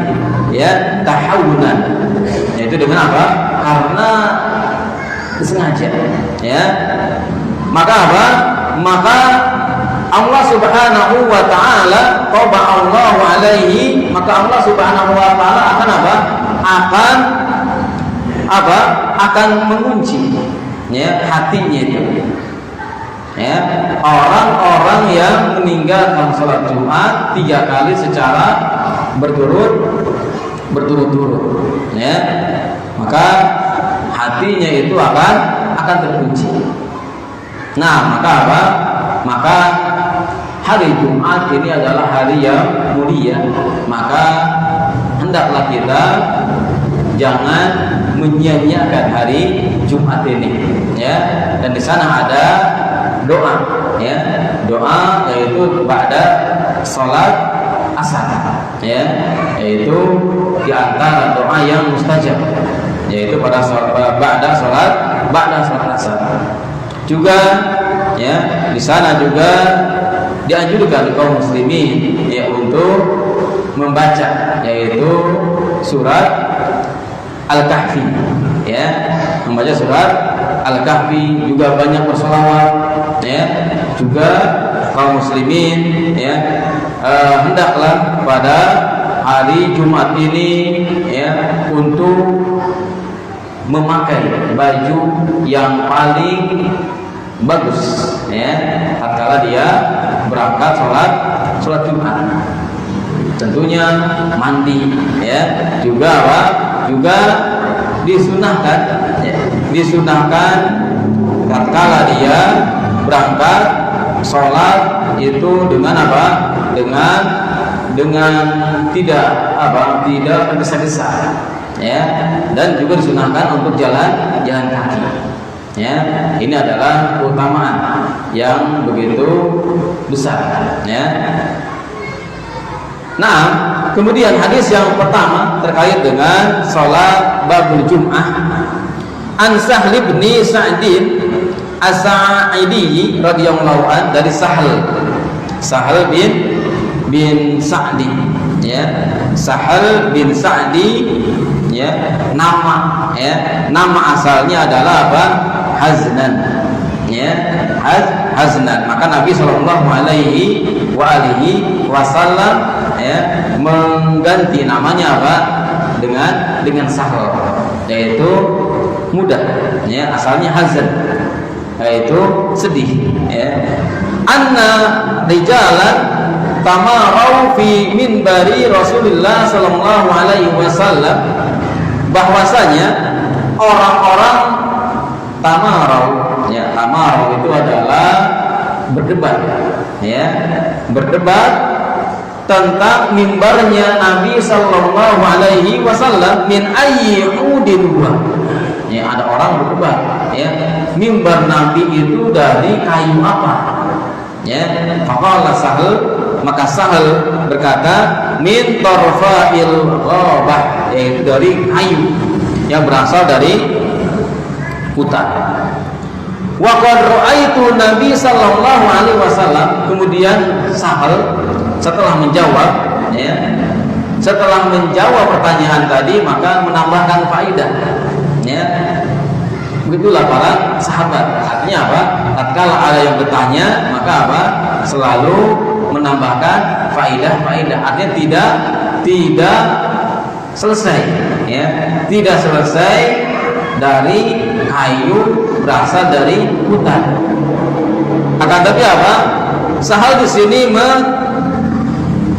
ya, tahawunan, yaitu dengan apa? Karena disengaja, ya, maka apa? Maka Allah Subhanahu wa taala qaba Allahu alaihi, maka Allah Subhanahu wa taala akan apa? Akan mengunci, ya, hatinya itu, ya, orang-orang yang meninggalkan sholat Jumat 3 kali secara berturut-turut, ya, maka hatinya itu akan terkunci. Nah, maka apa? Maka hari Jumat ini adalah hari yang mulia, maka hendaklah kita jangan menyia-nyiakan hari Jumat ini, ya. Dan di sana ada doa, ya, doa yaitu ba'da sholat asar, ya, yaitu di antara doa yang mustajab, yaitu pada ba'da sholat asar. Juga, ya, di sana juga dianjurkan kaum muslimin, ya, untuk membaca yaitu surat Al-Kahfi, ya, membaca surat Al-Kahfi, juga banyak berselawat, ya. Juga kaum muslimin, ya, hendaklah pada hari Jumat ini, ya, untuk memakai baju yang paling bagus, ya, tatkala dia berangkat sholat Jumat. Tentunya mandi, ya, juga apa? Juga disunahkan, ya, tatkala dia berangkat sholat itu dengan apa? Dengan tidak tergesa-gesa, ya, dan juga disunahkan untuk jalan kaki, ya. Ini adalah keutamaan yang begitu besar, ya. Nah, kemudian hadis yang pertama terkait dengan sholat babul Jum'ah. An Sahl bin Sa'din As-Sa'idi radhiyallahu an, dari Sahl bin Sa'di, ya, Sahl bin Sa'di, ya, nama asalnya adalah apa? Haznan, ya, Haznan. Maka Nabi Shallallahu Alaihi Wasallam, ya, mengganti namanya apa? Dengan Sahl, yaitu mudah, ya, asalnya hazan, yaitu sedih, ya. Anna rijalan tamarau fi minbari Rasulullah Sallallahu Alaihi Wasallam, bahwasanya orang-orang tamarau, ya, tamarau itu adalah berdebat, ya, berdebat tentang mimbarnya Nabi Sallallahu Alaihi Wasallam, min ayyi udin huwa, ya, ada orang berdebat, ya, mimbar Nabi itu dari kayu apa, ya. Faqala Sahl, maka Sahl berkata, min tarfa'il ghabah, yaitu dari kayu yang berasal dari hutan. Wa qad ra'aitu Nabi Sallallahu Alaihi Wasallam, kemudian Sahl setelah menjawab, ya, setelah menjawab pertanyaan tadi, maka menambahkan faidah, ya. Begitulah para sahabat. Artinya apa? Tatkala ada yang bertanya, maka apa? Selalu menambahkan faidah-faidah. Artinya tidak selesai, ya, tidak selesai dari kayu berasal dari hutan. Akan tapi apa? Sahal di sini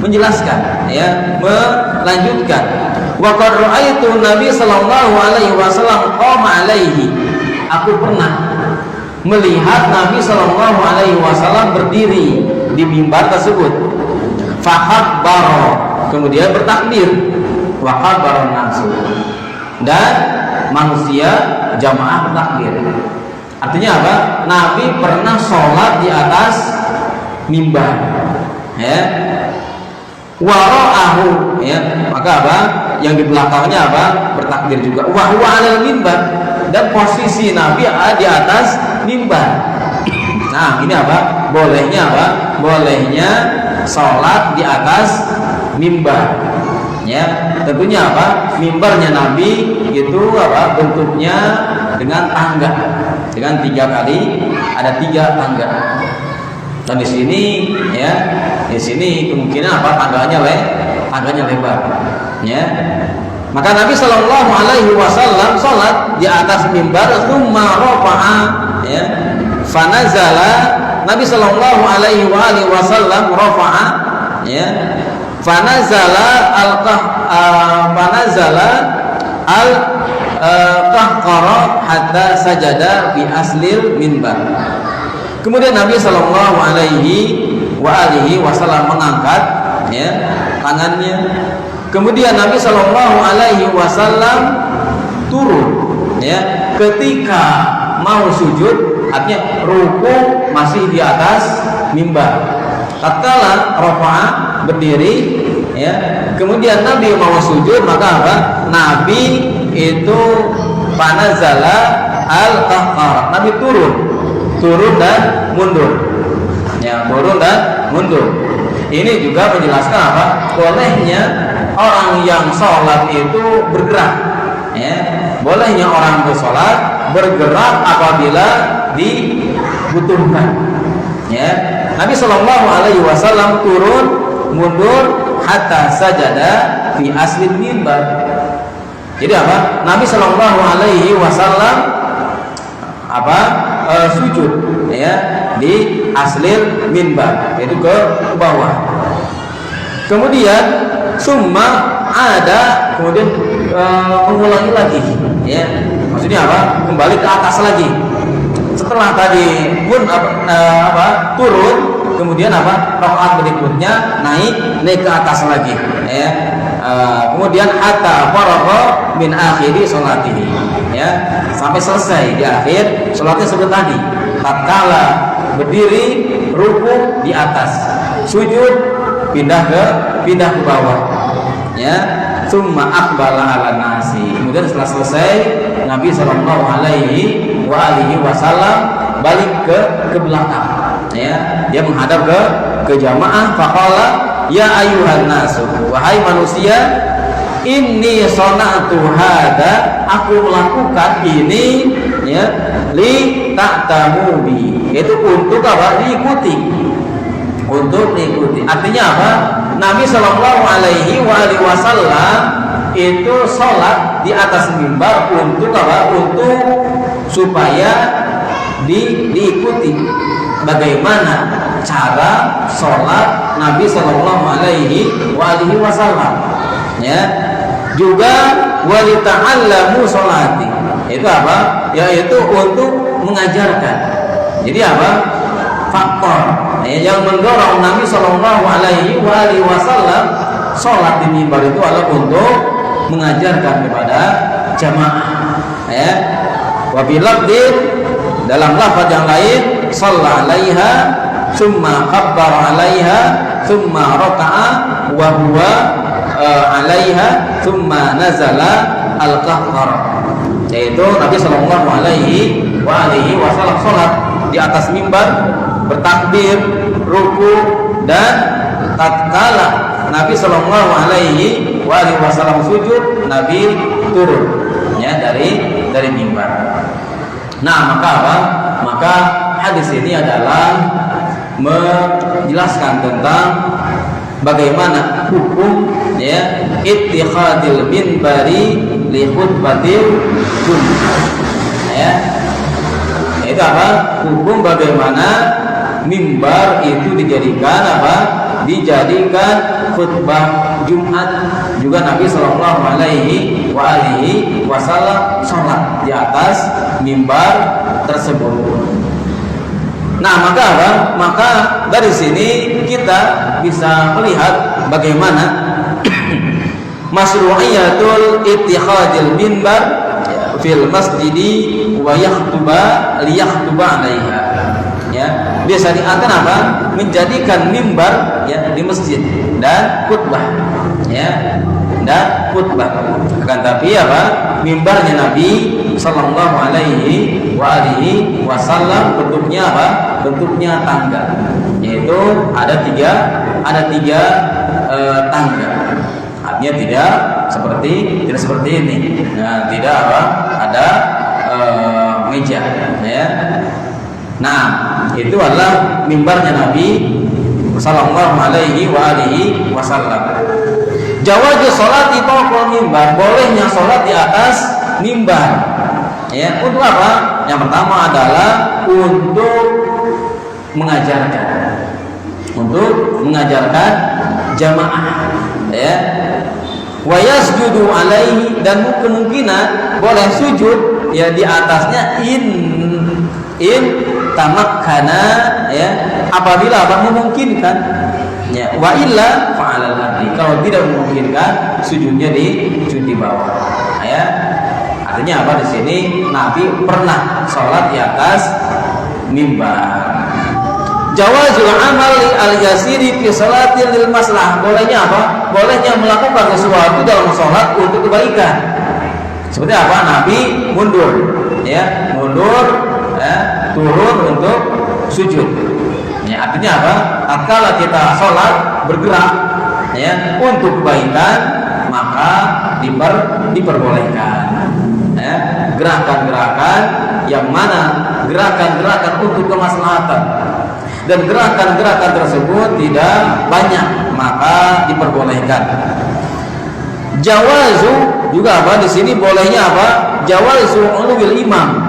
menjelaskan, ya, melanjutkan. Wa qad ra'aitu Nabi sallallahu alaihi wasallam qama alaihi. Aku pernah melihat Nabi sallallahu alaihi wasallam berdiri di mimbar tersebut. Fakhabbara, kemudian bertakbir. Wa khabbara nasu, dan manusia jamaah bertakbir. Artinya apa? Nabi pernah sholat di atas mimbar, ya. Wara'ahu, ya, maka apa? Yang di belakangnya apa? Bertakbir juga. Wa huwa 'alal mimbar, dan posisi Nabi ada di atas mimbar. Nah, ini apa? Bolehnya apa? Bolehnya sholat di atas mimbar. Ya, tentunya apa? Mimbarnya Nabi itu apa? Bentuknya dengan tangga, dengan 3 kali, ada 3 tangga. Dan di sini, ya, di sini kemungkinan apa? Tangganya lebar, ya. Maka Nabi Shallallahu Alaihi Wasallam sholat di atas mimbar, tsumma rafa'a, ya, fanazala. Nabi Shallallahu Alaihi Wasallam rafa'a, ya, fanazala al-qahqara hatta sajada bi aslil minbar. Kemudian Nabi Shallallahu Alaihi Wasallam mengangkat, ya, tangannya. Kemudian Nabi Shallallahu Alaihi Wasallam turun, ya, ketika mau sujud, artinya ruku masih di atas mimbar. Tatkala rafa'ah, berdiri, ya, kemudian Nabi mau sujud, maka apa? Nabi itu panazala al-qahqara. Nabi turun dan mundur, ya, turun dan mundur. Ini juga menjelaskan apa? Bolehnya orang yang sholat itu bergerak, ya, bolehnya orang bersolat bergerak apabila dibutuhkan, ya. Nabi Shallallahu Alaihi Wasallam turun mundur hatta sajada fi aslil mimbar. Jadi apa? Nabi Shallallahu Alaihi Wasallam apa? Sujud, ya, di aslil mimbar, yaitu ke bawah. Kemudian summa ada, kemudian mengulangi lagi, ya. Maksudnya apa? Kembali ke atas lagi. Setelah tadi pun turun, kemudian apa? Rakaat berikutnya naik ke atas lagi, ya. Kemudian hatta faragha min akhiri sholatihi, ya, sampai selesai di akhir sholatnya seperti tadi. Tatkala berdiri, ruku di atas, sujud pindah ke bawah, ya. Tsumma aqbala 'ala nasi. Kemudian setelah selesai, Nabi Shallallahu Alaihi Wasallam balik ke belakang, ya. Dia menghadap ke jamaah. Faqala, ya ayyuhan nasu, wahai manusia, inni sona'tu hada, aku melakukan ini, ya, li ta'tamu bi, yaitu untuk apa? Diikuti, untuk diikuti. Artinya apa? Nabi Shallallahu Alaihi Wasallam itu sholat di atas mimbar untuk apa? Untuk supaya diikuti bagaimana cara sholat Nabi Shallallahu Alaihi Wasallam, ya. Juga walita'allamu sholati, itu apa? Yaitu untuk mengajarkan. Jadi apa? Faktor, ya, yang mendorong Nabi Shallallahu Alaihi Wasallam sholat di mimbar itu adalah untuk mengajarkan kepada jamaah, ya. Wabilabdin, dalam lafaz yang lain, shalla 'alaiha summa kabbara 'alaiha summa raka'a wa huwa 'alaiha summa nazala al-qahqar, yaitu Nabi Shallallahu Alaihi Wasallam sholat di atas mimbar, bertakbir, ruku, dan tatkala Nabi Shallallahu Alaihi Wasallam sujud, Nabi turun, ya, dari mimbar. Nah, maka apa? Maka hadis ini adalah menjelaskan tentang bagaimana hukum ya ittikhadil minbari li khutbatil Jumat. Ya. Itu apa? Hukum bagaimana mimbar itu dijadikan apa? Dijadikan khutbah Jumat. Juga Nabi Shallallahu Alaihi Wasallam sholat di atas mimbar tersebut. Nah, maka apa? Maka dari sini kita bisa melihat bagaimana masyru'iyatul ittikhadil minbar fil masjidi wa yakhtuba liyakhtuba 'alaiha. Ya, biasa diakan apa? Menjadikan mimbar ya di masjid dan khutbah. Ya, dan khutbah. Akan tapi apa? Mimbarnya Nabi Sallallahu Alaihi Wasallam bentuknya apa? Bentuknya tangga. Yaitu ada tiga tangga. Artinya tidak seperti ini. Nah, tidak apa? Ada meja. Ya. Nah, itu adalah mimbarnya Nabi Sallallahu Alaihi Wasallam. Jawazu sholati fawqal mimbar, bolehnya sholat di atas mimbar. Ya, untuk apa? Yang pertama adalah untuk mengajarkan jamaah. Ya. Wa yasjudu alaihi, dan kemungkinan boleh sujud ya di atasnya in tamakkana ya, apabila apa memungkinkan. Ya, wa illa fa'alal ardi, kalau tidak memungkinkan sujudnya di bawah. Ya. Artinya apa di sini? Nabi pernah sholat di atas mimbar. Jawazul amal al-yasiri fi sholatil lil maslah, bolehnya apa? Bolehnya melakukan sesuatu dalam sholat untuk kebaikan. Seperti apa? Nabi mundur, ya, turun untuk sujud. Ya, artinya apa? Tatkala kita sholat bergerak ya untuk kebaikan, maka diperbolehkan. Ya, gerakan-gerakan yang mana gerakan-gerakan untuk kemaslahatan dan gerakan-gerakan tersebut tidak banyak, maka diperbolehkan. Jawazu juga apa? Di sini bolehnya apa? Jawazu ulul imam.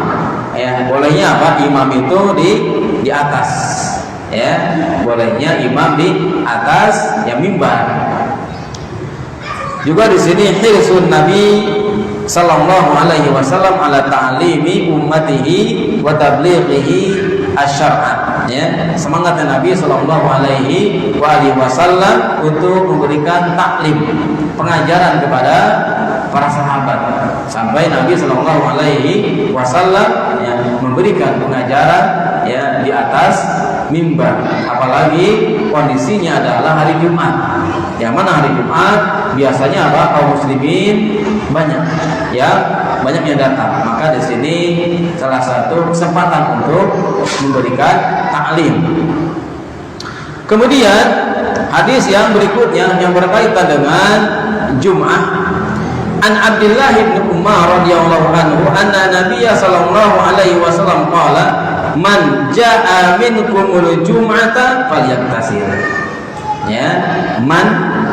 Ya, bolehnya apa? Imam itu di atas. Ya, bolehnya imam di atas ya mimbar. Juga di sini hirsun Nabi Sallallahu Alaihi Wasallam ala ta'limi ummatihi wa tablighihi asy-syar'a. Ya, semangatnya Nabi Sallallahu Alaihi Wasallam untuk memberikan taklim, pengajaran kepada para sahabat, sampai Nabi Sallallahu Alaihi Wasallam ya, memberikan pengajaran ya di atas mimbar. Apalagi kondisinya adalah hari Jumat, yang mana hari Jumat biasanya apa? Kaum muslimin banyak yang datang. Maka di sini salah satu kesempatan untuk memberikan taklim. Kemudian hadis yang berikutnya yang berkaitan dengan Jum'ah, an Abdullah bin Umar radhiyallahu anhu anna Nabiy sallallahu alaihi wasallam qala man jaa minkumul jum'ata falyaghtasil. Ya, man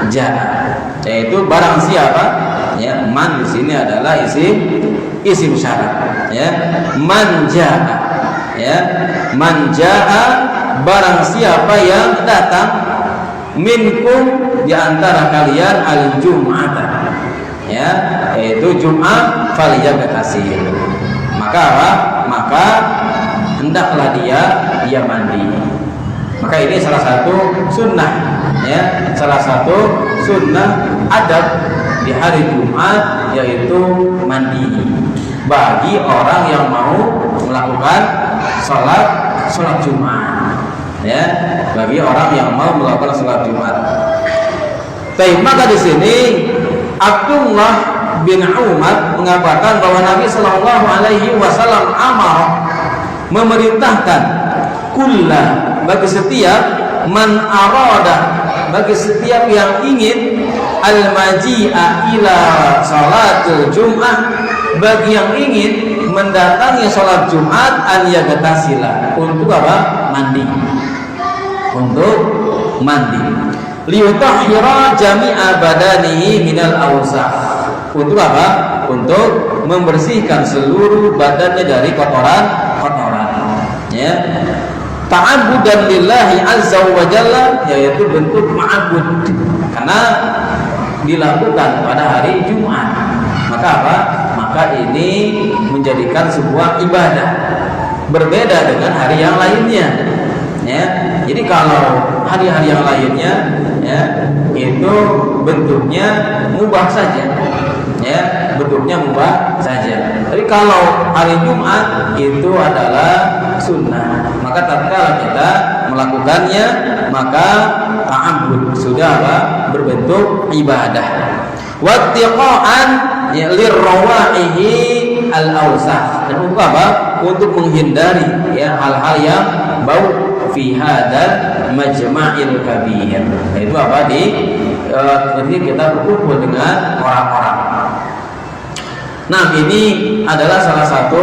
jaa, yaitu barang siapa. Ya, man di sini adalah isim syarat. Ya, man jaa. Ya, man jaa, barang siapa yang datang, minkum di antara kalian al-jum'ata. Ya, yaitu Jumat, falyaghtasil. Maka apa? Maka hendaklah dia mandi. Maka ini salah satu sunnah, ya, salah satu sunnah adab di hari Jumat, yaitu mandi bagi orang yang mau melakukan sholat Jumat. Ya, bagi orang yang mau melakukan sholat Jumat. Baik, maka di sini Abdullah bin Umar mengatakan bahwa Nabi Shallallahu Alaihi Wasallam memerintahkan kullah, bagi setiap man arada, bagi setiap yang ingin al-maji'a ila salatul Jum'ah, bagi yang ingin mendatangi sholat Jumat, an yaghtasila, untuk apa? Mandi. untuk mandi. Liyutahhira jami'a badanihi minal awsakh. Untuk apa? Untuk membersihkan seluruh badannya dari kotoran-kotoran. Ya. Ta'abbudan lillahi azza wa jalla, yaitu bentuk ma'bud. Karena dilakukan pada hari Jumat. Maka apa? Maka ini menjadikan sebuah ibadah. Berbeda dengan hari yang lainnya. Ya. Jadi kalau hari-hari yang lainnya ya, itu bentuknya mubah saja. Ya, bentuknya mubah saja. Tapi kalau hari Jumat itu adalah sunnah. Maka tatkala kita melakukannya, maka ta'abbud, sudah apa? Berbentuk ibadah. Wattiqa'an lirrawaihi al-awsakh. Dan untuk apa? Untuk menghindari ya hal-hal yang bau fi hadzal majma'il kabir. Itu apa? Ketika kita berkumpul dengan orang-orang. Nah, ini adalah salah satu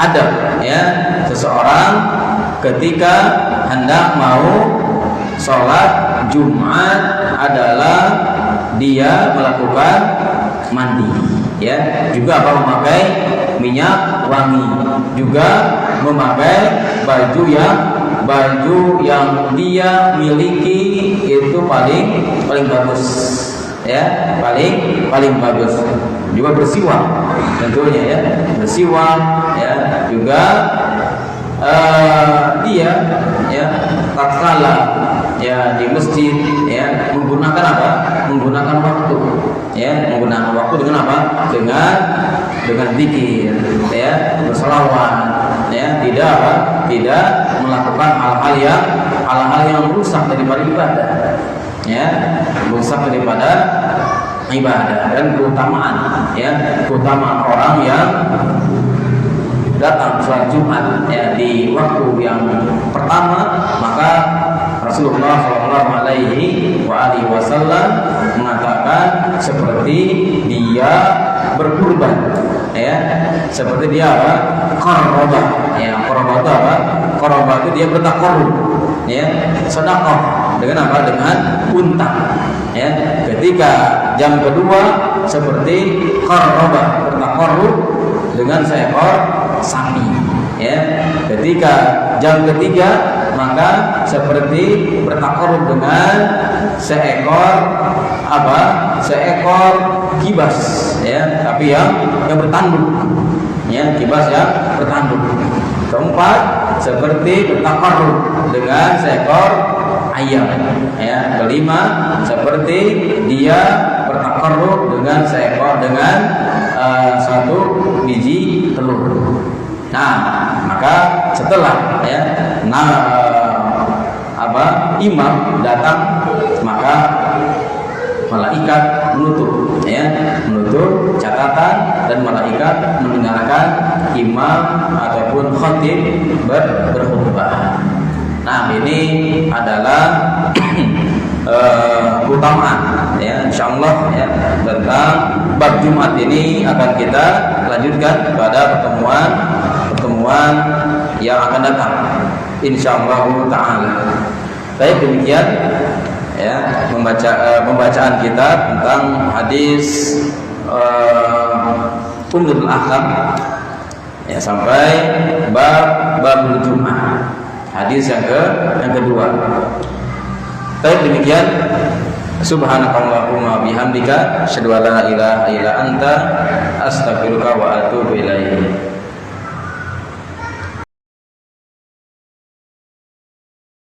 adab ya seseorang ketika hendak mau sholat Jumat adalah dia melakukan mandi ya, juga apa, memakai minyak wangi, juga memakai baju yang dia miliki itu paling bagus ya, paling bagus. Juga bersiwak tentunya ya, bersiwak ya, juga dia ya tatkala ya di masjid ya menggunakan apa? Menggunakan waktu ya, menggunakan waktu dengan apa? Dengan zikir ya, berselawat ya, tidak melakukan hal-hal yang rusak daripada ibadah ya, rusak daripada ibadah. Dan keutamaan orang yang datang sholat Jumat ya di waktu yang pertama, maka Rasulullah SAW mengatakan seperti dia berkurban ya, seperti dia apa? Qarabah ya. Qarabah itu apa? Qarabah itu dia bertakarrub ya, sedekah dengan apa? Dengan unta ya. Ketika jam kedua seperti qarabah, bertakarrub dengan seekor sapi ya. Ketika jam ketiga maka seperti bertakarrub dengan seekor apa? Seekor kibas ya, tapi yang bertanduk ya, kibas yang bertanduk. Keempat seperti bertakarrub dengan seekor ayam ya. Kelima seperti dia bertakarrub dengan satu biji telur. Nah, maka setelah ya imam datang, maka malaikat menutup catatan, dan malaikat mendengarkan imam ataupun khatib berkhutbah. Nah, ini adalah keutamaan ya, insyaallah ya, tentang bab Jumat ini akan kita lanjutkan pada pertemuan yang akan datang insyaallah taala. Baik, demikian ya pembacaan kita tentang hadis Umdatul Ahkam ya, sampai babul Jum'ah, hadis yang kedua. Baik, demikian. Subhanakallahumma bihamdika asyhadu an la ilaha illa anta astaghfiruka wa atubu ilaik.